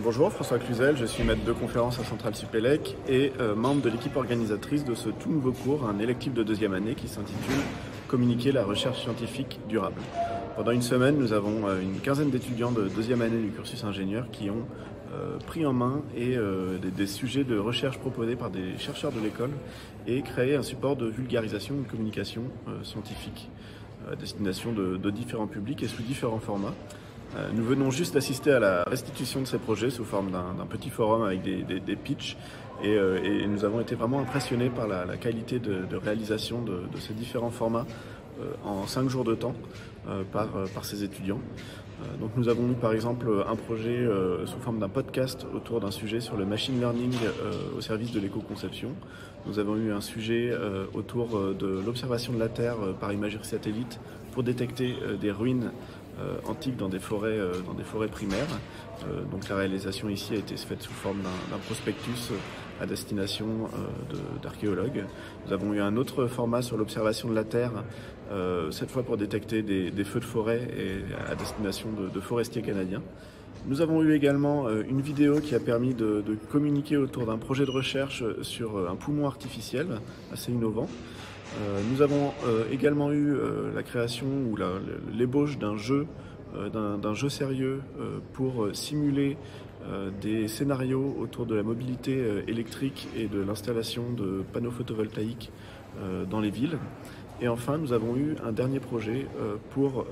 Bonjour, François Cluzel, je suis maître de conférence à Centrale Supélec et membre de l'équipe organisatrice de ce tout nouveau cours, un électif de deuxième année qui s'intitule « Communiquer la recherche scientifique durable ». Pendant une semaine, nous avons une quinzaine d'étudiants de deuxième année du cursus ingénieur qui ont pris en main des sujets de recherche proposés par des chercheurs de l'école et créé un support de vulgarisation et de communication scientifique à destination de différents publics et sous différents formats. Nous venons juste d'assister à la restitution de ces projets sous forme d'un petit forum avec des pitchs et nous avons été vraiment impressionnés par la qualité de réalisation de ces différents formats en 5 jours de temps par ces étudiants. Donc nous avons eu par exemple un projet sous forme d'un podcast autour d'un sujet sur le machine learning au service de l'éco-conception. Nous avons eu un sujet autour de l'observation de la Terre par imagerie satellite pour détecter des ruines antiques dans des forêts primaires. Donc la réalisation ici a été faite sous forme d'un prospectus à destination d'archéologues. Nous avons eu un autre format sur l'observation de la Terre, cette fois pour détecter des feux de forêt et à destination de forestiers canadiens. Nous avons eu également une vidéo qui a permis de communiquer autour d'un projet de recherche sur un poumon artificiel assez innovant. Nous avons également eu la création ou l'ébauche d'un jeu sérieux pour simuler des scénarios autour de la mobilité électrique et de l'installation de panneaux photovoltaïques dans les villes. Et enfin, nous avons eu un dernier projet pour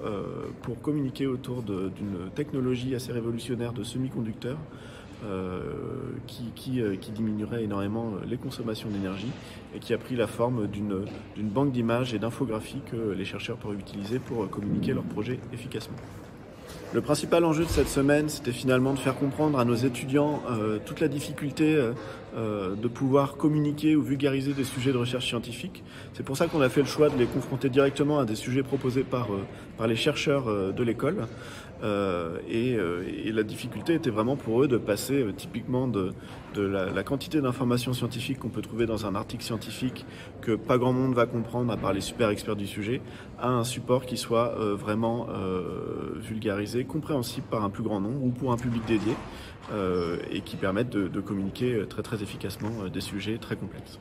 communiquer autour d'une technologie assez révolutionnaire de semi-conducteurs qui diminuerait énormément les consommations d'énergie et qui a pris la forme d'une banque d'images et d'infographies que les chercheurs pourraient utiliser pour communiquer leurs projets efficacement. Le principal enjeu de cette semaine, c'était finalement de faire comprendre à nos étudiants toute la difficulté de pouvoir communiquer ou vulgariser des sujets de recherche scientifique. C'est pour ça qu'on a fait le choix de les confronter directement à des sujets proposés par les chercheurs de l'école. Et la difficulté était vraiment pour eux de passer typiquement de la quantité d'informations scientifiques qu'on peut trouver dans un article scientifique que pas grand monde va comprendre à part les super experts du sujet, à un support qui soit vraiment vulgarisé, compréhensible par un plus grand nombre ou pour un public dédié et qui permette de communiquer très efficacement des sujets très complexes.